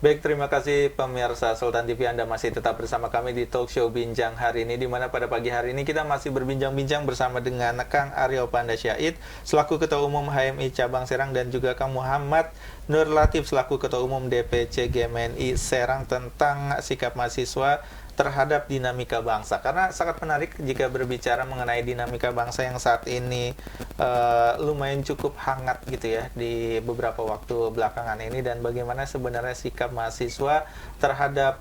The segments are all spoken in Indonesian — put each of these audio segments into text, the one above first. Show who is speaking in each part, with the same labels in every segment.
Speaker 1: Baik, terima kasih pemirsa Sultan TV, Anda masih tetap bersama kami di Talk Show Bincang hari ini, di mana pada pagi hari ini kita masih berbincang-bincang bersama dengan Kang Aryo Pandasyaid selaku Ketua Umum HMI Cabang Serang dan juga Kang Muhammad Nur Latif selaku Ketua Umum DPC GMNI Serang tentang sikap mahasiswa terhadap dinamika bangsa. Karena sangat menarik jika berbicara mengenai dinamika bangsa yang saat ini lumayan cukup hangat gitu ya di beberapa waktu belakangan ini, dan bagaimana sebenarnya sikap mahasiswa terhadap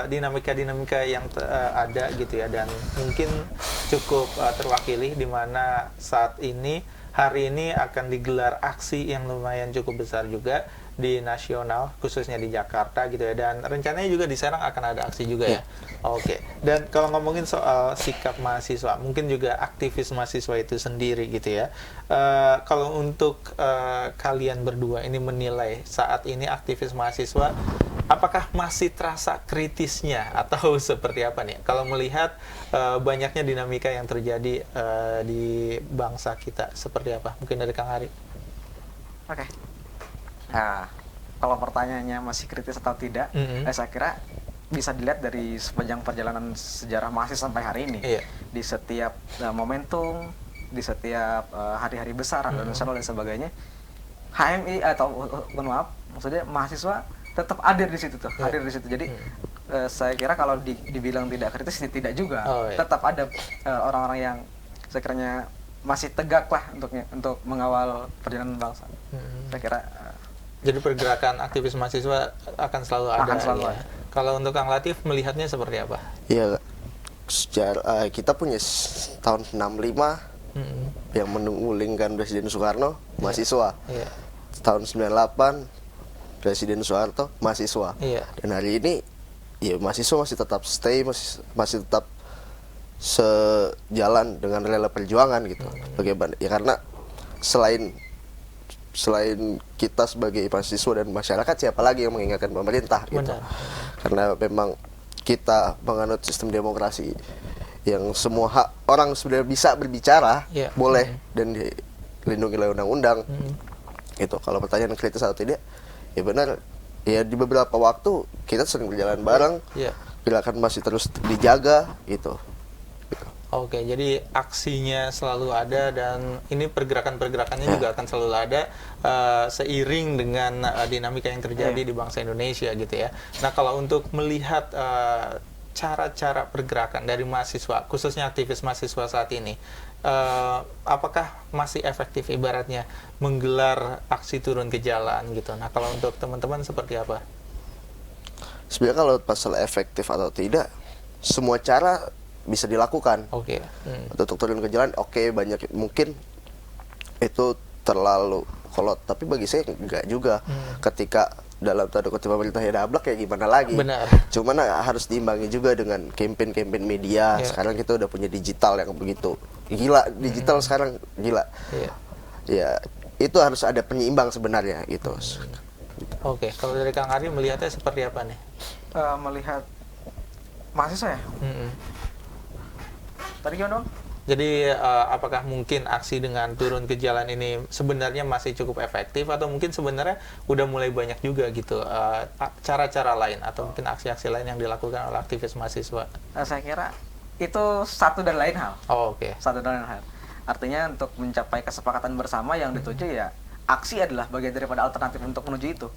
Speaker 1: dinamika-dinamika yang ada gitu ya, dan mungkin cukup terwakili di mana saat ini hari ini akan digelar aksi yang lumayan cukup besar juga di nasional, khususnya di Jakarta gitu ya, dan rencananya juga di Serang akan ada aksi juga ya. Oke. Dan kalau ngomongin soal sikap mahasiswa, mungkin juga aktivis mahasiswa itu sendiri gitu ya. Kalau untuk kalian berdua ini menilai saat ini aktivis mahasiswa, apakah masih terasa kritisnya atau seperti apa nih? Kalau melihat banyaknya dinamika yang terjadi di bangsa kita, seperti apa? Mungkin dari Kang Ari.
Speaker 2: Oke. Nah, kalau pertanyaannya masih kritis atau tidak, saya kira bisa dilihat dari sepanjang perjalanan sejarah mahasiswa sampai hari ini. Di setiap momentum, di setiap hari-hari besar, nasional dan sebagainya, HMI atau maaf, maksudnya mahasiswa tetap hadir di situ tuh, hadir di situ. Jadi saya kira kalau dibilang tidak kritis, tidak juga. Tetap ada orang-orang yang sekiranya masih tegak lah untuk mengawal perjalanan bangsa. Saya kira.
Speaker 1: Jadi pergerakan aktivis mahasiswa akan selalu ada. Ya. Kalau untuk Kang Latif melihatnya seperti apa?
Speaker 3: Iya, sejarah kita punya tahun 65 yang menggulingkan Presiden Soekarno, mahasiswa. Tahun 98 Presiden Soeharto, mahasiswa. Dan hari ini ya mahasiswa masih tetap stay, masih tetap sejalan dengan rela perjuangan gitu. Bagaimana? Ya karena selain kita sebagai mahasiswa dan masyarakat, siapa lagi yang mengingatkan pemerintah gitu. Karena memang kita menganut sistem demokrasi yang semua hak orang sebenarnya bisa berbicara, boleh dan dilindungi oleh undang-undang. Gitu. Kalau pertanyaan kritis atau tidak, ya benar. Ya di beberapa waktu kita sering berjalan bareng, gerakan masih terus dijaga gitu.
Speaker 1: Oke, jadi aksinya selalu ada dan ini pergerakan-pergerakannya juga akan selalu ada seiring dengan dinamika yang terjadi di bangsa Indonesia gitu ya. Nah, kalau untuk melihat cara-cara pergerakan dari mahasiswa, khususnya aktivis mahasiswa saat ini, apakah masih efektif ibaratnya menggelar aksi turun ke jalan gitu? Nah, kalau untuk teman-teman seperti apa?
Speaker 3: Sebenarnya kalau masalah efektif atau tidak, semua cara bisa dilakukan. Untuk turun ke jalan, banyak mungkin itu terlalu kolot, tapi bagi saya enggak juga. Ketika dalam tanda kutip pemerintah ya dablak, ya gimana lagi. Cuman harus diimbangi juga dengan campaign media. Sekarang kita udah punya digital yang begitu gila, digital sekarang gila. Ya itu harus ada penyeimbang sebenarnya gitu.
Speaker 1: Kalau dari Kang Ari melihatnya seperti apa nih?
Speaker 2: Melihat mahasiswa ya? Tadi gimana, Bang?
Speaker 1: Jadi apakah mungkin aksi dengan turun ke jalan ini sebenarnya masih cukup efektif, atau mungkin sebenarnya udah mulai banyak juga gitu cara-cara lain atau mungkin aksi-aksi lain yang dilakukan oleh aktivis mahasiswa?
Speaker 2: Saya kira itu satu dan lain hal. Satu dan lain hal. Artinya untuk mencapai kesepakatan bersama yang dituju, ya aksi adalah bagian daripada alternatif untuk menuju itu.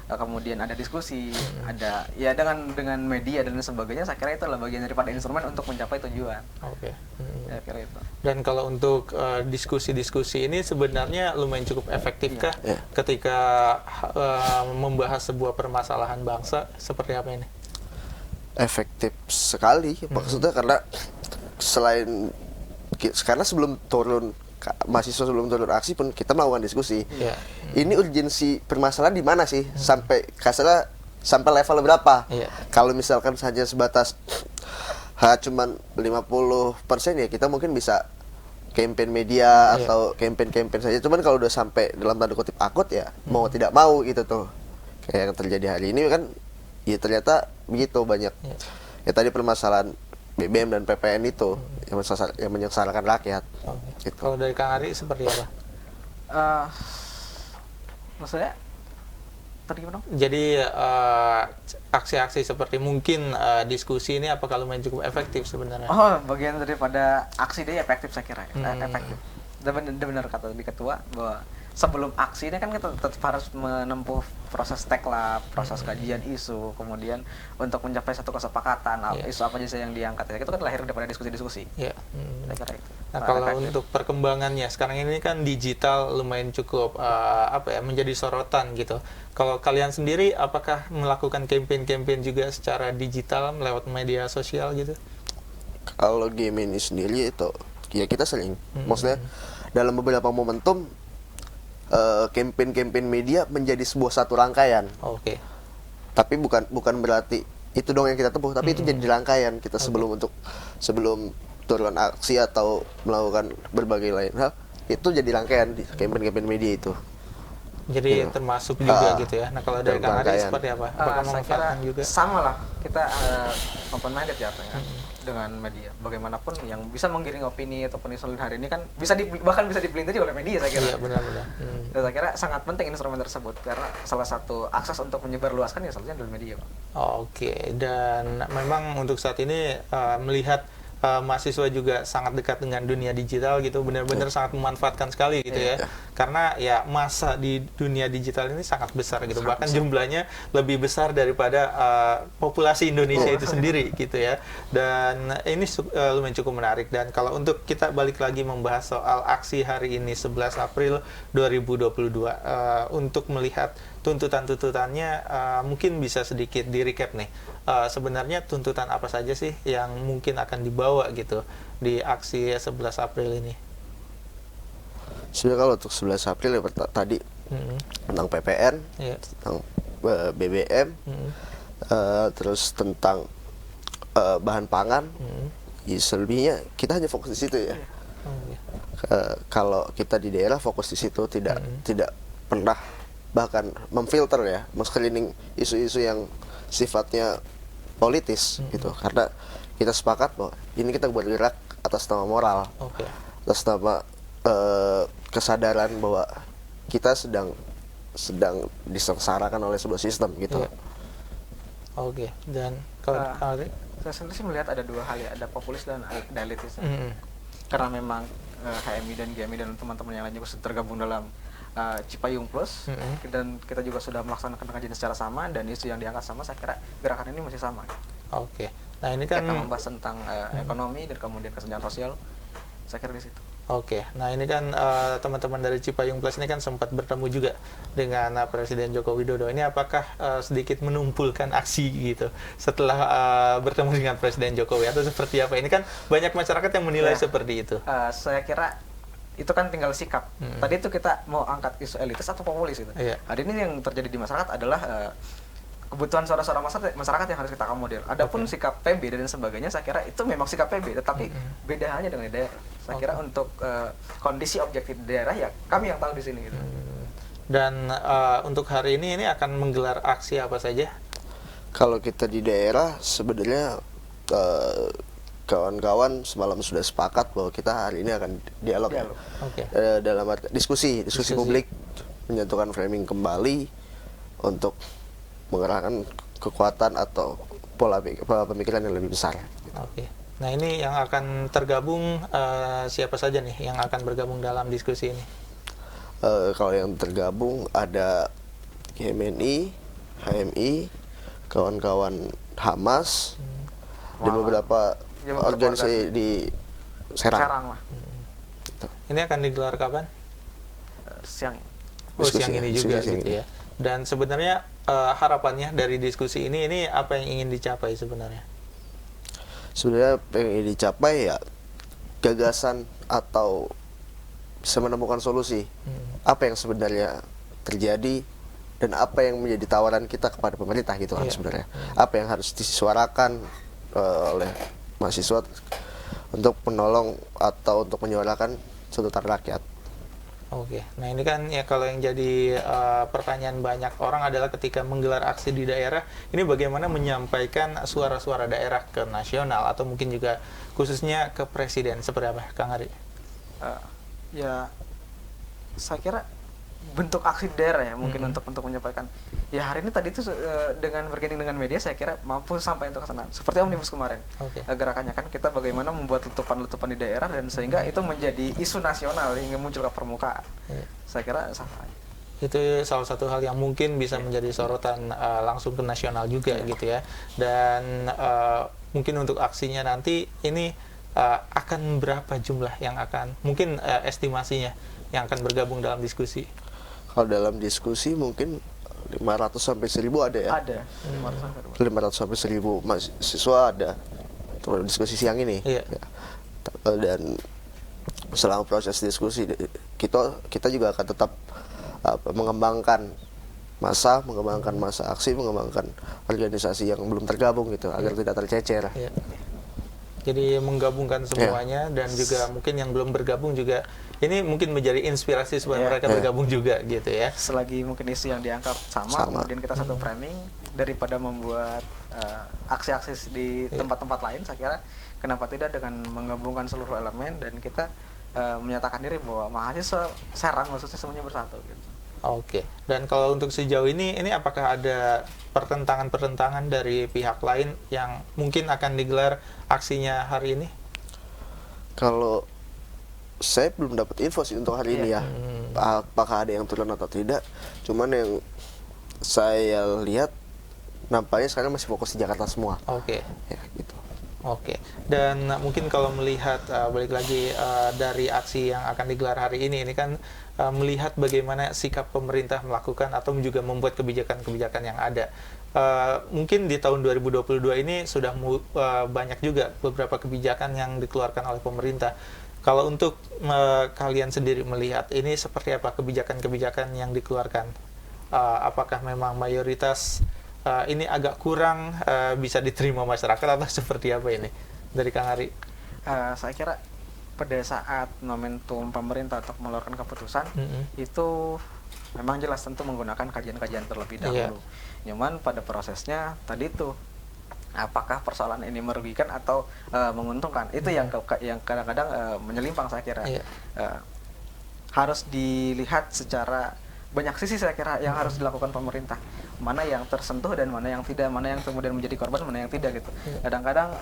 Speaker 2: Kemudian ada diskusi, ada ya dengan media dan sebagainya. Saya kira itu adalah bagian daripada instrumen untuk mencapai tujuan. Saya kira itu.
Speaker 1: Dan kalau untuk diskusi-diskusi ini sebenarnya lumayan cukup efektifkah ketika membahas sebuah permasalahan bangsa, seperti apa ini?
Speaker 3: Efektif sekali, maksudnya karena karena sebelum turun mahasiswa sebelum turun aksi pun kita melakukan diskusi. Ini urgensi permasalahan di mana sih? Sampai level berapa? Kalau misalkan saja sebatas cuman 50%, ya kita mungkin bisa campaign media atau campaign saja. Cuman kalau udah sampai dalam tanda kutip akut, ya mau tidak mau gitu tuh. Kayak yang terjadi hari ini kan, ya ternyata begitu banyak. Ya tadi permasalahan BBM dan PPN itu yang menyengsarakan rakyat.
Speaker 1: Gitu. Kalau dari Kang Ari seperti apa?
Speaker 2: Maksudnya Tadi gimana?
Speaker 1: Jadi aksi-aksi seperti mungkin diskusi ini apakah lumayan cukup efektif sebenarnya?
Speaker 2: Oh, bagian daripada aksi dia efektif saya kira. Efektif. Benar kata di ketua bahwa sebelum aksi ini kan kita tetap harus menempuh proses tackle, proses kajian isu, kemudian untuk mencapai satu kesepakatan isu apa saja yang diangkat. Itu kan lahir daripada diskusi-diskusi.
Speaker 1: Iya.
Speaker 2: Kira itu.
Speaker 1: Nah, kalau untuk perkembangannya sekarang ini kan digital lumayan cukup menjadi sorotan gitu. Kalau kalian sendiri apakah melakukan campaign-campaign juga secara digital lewat media sosial gitu?
Speaker 3: Kalau game ini sendiri itu ya kita sering, maksudnya dalam beberapa momentum campaign media menjadi sebuah satu rangkaian.
Speaker 1: Oke.
Speaker 3: Tapi bukan berarti itu dong yang kita tempuh, tapi itu jadi rangkaian kita sebelum turun aksi atau melakukan berbagai lain hal, itu jadi rangkaian di campaign media itu.
Speaker 1: Jadi termasuk juga gitu ya. Nah, kalau dari Kang Ari seperti apa? Apakah memanfaatkan juga?
Speaker 2: Sama lah, kita open minded ya dengan media. Bagaimanapun yang bisa menggiring opini ataupun isu hari ini kan bahkan bisa dipelintasi oleh media saya kira.
Speaker 1: Iya, benar-benar.
Speaker 2: Dan saya kira sangat penting instrumen tersebut karena salah satu akses untuk menyebarluaskan ya selalunya adalah media, Pak.
Speaker 1: Oke, dan memang untuk saat ini melihat mahasiswa juga sangat dekat dengan dunia digital gitu, benar-benar sangat memanfaatkan sekali gitu ya. Karena ya masa di dunia digital ini sangat besar gitu, bahkan jumlahnya lebih besar daripada populasi Indonesia itu sendiri gitu ya. Dan ini lumayan cukup menarik. Dan kalau untuk kita balik lagi membahas soal aksi hari ini 11 April 2022 untuk melihat tuntutan-tuntutannya, mungkin bisa sedikit di-recap nih. Sebenarnya tuntutan apa saja sih yang mungkin akan dibawa gitu di aksi 11 April ini?
Speaker 3: Sebenarnya kalau untuk 11 April ya tadi tentang PPN, tentang BBM, terus tentang bahan pangan, ya selebihnya kita hanya fokus di situ ya. Kalau kita di daerah fokus di situ, tidak pernah bahkan memfilter ya, men-screening isu-isu yang sifatnya politis gitu, karena kita sepakat bahwa ini kita bergerak atas nama moral, atas nama kesadaran bahwa kita sedang disengsarakan oleh sebuah sistem gitu.
Speaker 1: Oke. Dan kalau
Speaker 2: saya sendiri sih melihat ada dua hal ya, ada populis dan elitis. Karena memang HMI dan GMI dan teman-teman yang lain juga sudah tergabung dalam Cipayung Plus, dan kita juga sudah melaksanakan kajian secara sama dan isu yang diangkat sama. Saya kira gerakan ini masih sama.
Speaker 1: Oke. Nah, ini kan
Speaker 2: kita membahas tentang ekonomi dan kemudian kesejahteraan sosial. Saya kira di situ.
Speaker 1: Oke. Nah, ini kan teman-teman dari Cipayung Plus ini kan sempat bertemu juga dengan Presiden Joko Widodo. Ini apakah sedikit menumpulkan aksi gitu setelah bertemu dengan Presiden Jokowi, atau seperti apa? Ini kan banyak masyarakat yang menilai seperti itu.
Speaker 2: Saya kira itu kan tinggal sikap. Tadi itu kita mau angkat isu elitis atau populis gitu. Hari ini yang terjadi di masyarakat adalah kebutuhan suara-suara masyarakat yang harus kita akomodir. Adapun sikap PB dan sebagainya, saya kira itu memang sikap PB, tetapi beda halnya dengan daerah. Saya kira untuk kondisi objektif daerah ya kami yang tahu di sini gitu.
Speaker 1: Dan untuk hari ini akan menggelar aksi apa saja?
Speaker 3: Kalau kita di daerah sebenarnya kawan-kawan semalam sudah sepakat bahwa kita hari ini akan dialog. Dalam diskusi publik, menyatukan framing kembali untuk mengerahkan kekuatan atau pola pemikiran yang lebih besar.
Speaker 1: Oke. Nah, ini yang akan tergabung siapa saja nih yang akan bergabung dalam diskusi ini?
Speaker 3: Kalau yang tergabung ada GMNI, HMI, kawan-kawan Hamas, dan beberapa organisasi di Serang lah.
Speaker 1: Ini akan digelar kapan?
Speaker 2: Siang.
Speaker 1: Siang ini juga gitu ya. Dan sebenarnya harapannya dari diskusi ini apa yang ingin dicapai sebenarnya?
Speaker 3: Sebenarnya yang ingin dicapai ya gagasan atau bisa menemukan solusi apa yang sebenarnya terjadi dan apa yang menjadi tawaran kita kepada pemerintah gitu kan sebenarnya. Apa yang harus disuarakan oleh mahasiswa untuk menolong atau untuk menyuarakan tuntutan rakyat.
Speaker 1: Oke, nah ini kan ya kalau yang jadi pertanyaan banyak orang adalah ketika menggelar aksi di daerah, ini bagaimana menyampaikan suara-suara daerah ke nasional atau mungkin juga khususnya ke presiden, seperti apa, Kang Ari?
Speaker 2: Ya, saya kira bentuk aksi daerah ya mungkin untuk menyampaikan ya hari ini tadi itu dengan bergandeng dengan media saya kira mampu sampai untuk ke sana seperti Omnibus kemarin. Gerakannya kan kita bagaimana membuat letupan-letupan di daerah dan sehingga itu menjadi isu nasional hingga muncul ke permukaan. Saya kira sama.
Speaker 1: Itu salah satu hal yang mungkin bisa menjadi sorotan langsung ke nasional juga gitu ya. Dan mungkin untuk aksinya nanti ini akan berapa jumlah yang akan mungkin estimasinya yang akan bergabung dalam diskusi?
Speaker 3: Kalau dalam diskusi mungkin 500 sampai 1000 ada ya?
Speaker 2: Ada.
Speaker 3: 500 sampai 1000 mahasiswa ada. Untuk diskusi siang ini.
Speaker 1: Iya.
Speaker 3: Ya. Dan selama proses diskusi kita juga akan tetap mengembangkan masa aksi, mengembangkan organisasi yang belum tergabung gitu agar tidak tercecer.
Speaker 1: Iya. Jadi menggabungkan semuanya dan juga mungkin yang belum bergabung juga ini mungkin menjadi inspirasi supaya mereka bergabung juga gitu ya.
Speaker 2: Selagi mungkin isu yang diangkat sama. Kemudian kita satu framing daripada membuat aksi-aksi di tempat-tempat lain, saya kira kenapa tidak dengan menggabungkan seluruh elemen dan kita menyatakan diri bahwa mahasiswa Serang khususnya semuanya bersatu gitu.
Speaker 1: Oke. Dan kalau untuk sejauh ini apakah ada pertentangan dari pihak lain yang mungkin akan digelar aksinya hari ini?
Speaker 3: Kalau saya belum dapat info sih untuk hari ini ya. Apakah ada yang turun atau tidak? Cuman yang saya lihat nampaknya sekarang masih fokus di Jakarta semua.
Speaker 1: Oke.
Speaker 3: Ya, gitu.
Speaker 1: Oke. Dan mungkin kalau melihat balik lagi dari aksi yang akan digelar hari ini kan melihat bagaimana sikap pemerintah melakukan atau juga membuat kebijakan-kebijakan yang ada. Mungkin di tahun 2022 ini sudah banyak juga beberapa kebijakan yang dikeluarkan oleh pemerintah. Kalau untuk kalian sendiri melihat ini seperti apa kebijakan-kebijakan yang dikeluarkan? Apakah memang mayoritas ini agak kurang bisa diterima masyarakat atau seperti apa ini? Dari Kang Ari?
Speaker 2: Saya kira pada saat momentum pemerintah untuk mengeluarkan keputusan itu memang jelas tentu menggunakan kajian-kajian terlebih dahulu. Cuman pada prosesnya tadi itu apakah persoalan ini merugikan atau menguntungkan itu yang kadang-kadang menyelimpang saya kira. Harus dilihat secara banyak sisi saya kira yang harus dilakukan pemerintah, mana yang tersentuh dan mana yang tidak, mana yang kemudian menjadi korban, mana yang tidak gitu. Kadang-kadang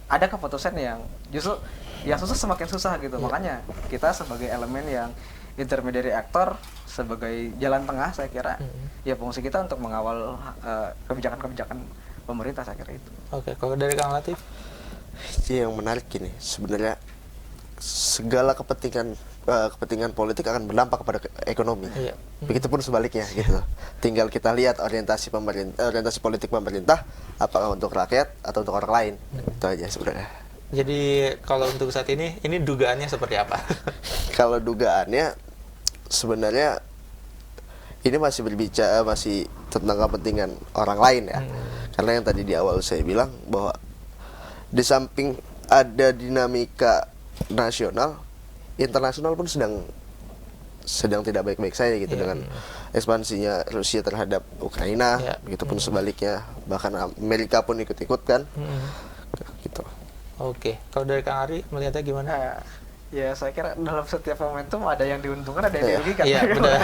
Speaker 2: ada keputusan yang justru yang susah semakin susah gitu. Makanya kita sebagai elemen yang intermediary actor, sebagai jalan tengah saya kira ya fungsi kita untuk mengawal kebijakan-kebijakan pemerintah saya kira itu.
Speaker 1: Oke, kalau dari Kang Latif?
Speaker 3: Yang menarik gini, sebenarnya segala kepentingan politik akan berdampak kepada ekonomi. Begitupun sebaliknya gitu. Tinggal kita lihat orientasi politik pemerintah apakah untuk rakyat atau untuk orang lain. Itu aja sebenarnya.
Speaker 1: Jadi kalau untuk saat ini dugaannya seperti apa?
Speaker 3: Kalau dugaannya sebenarnya ini masih tentang kepentingan orang lain ya. Karena yang tadi di awal saya bilang bahwa di samping ada dinamika nasional, internasional pun sedang tidak baik-baik saja gitu dengan ekspansinya Rusia terhadap Ukraina, begitupun sebaliknya, bahkan Amerika pun ikut-ikut kan. Gitu.
Speaker 1: Oke, kalau dari Kang Ari melihatnya gimana?
Speaker 2: Ya saya kira dalam setiap momentum ada yang diuntungkan, ada yang dirugikan.
Speaker 1: Iya, benar.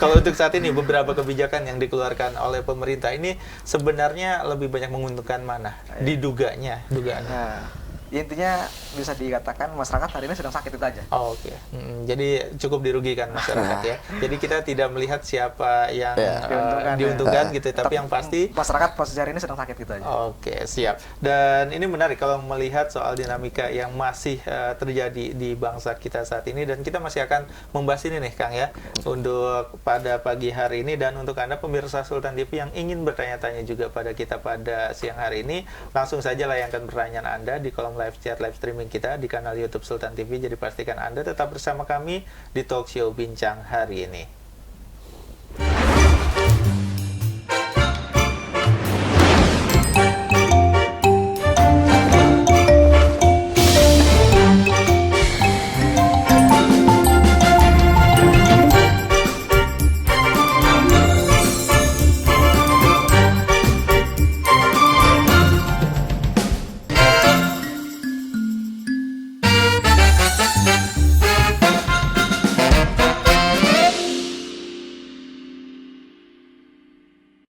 Speaker 1: Kalau untuk saat ini beberapa kebijakan yang dikeluarkan oleh pemerintah ini sebenarnya lebih banyak menguntungkan mana? Dugaannya.
Speaker 2: Intinya bisa dikatakan masyarakat hari ini sedang sakit itu aja.
Speaker 1: Oke. Jadi cukup dirugikan masyarakat ya. Jadi kita tidak melihat siapa yang diuntungkan gitu, tapi yang pasti
Speaker 2: masyarakat posisi hari ini sedang sakit itu aja.
Speaker 1: Oke, siap. Dan ini menarik kalau melihat soal dinamika yang masih terjadi di bangsa kita saat ini, dan kita masih akan membahas ini nih Kang ya untuk pada pagi hari ini. Dan untuk Anda pemirsa Sultan TV yang ingin bertanya-tanya juga pada kita pada siang hari ini, langsung saja layangkan pertanyaan Anda di kolom live chat live streaming kita di kanal YouTube Sultan TV. Jadi pastikan Anda tetap bersama kami di Talk Show Bincang hari ini.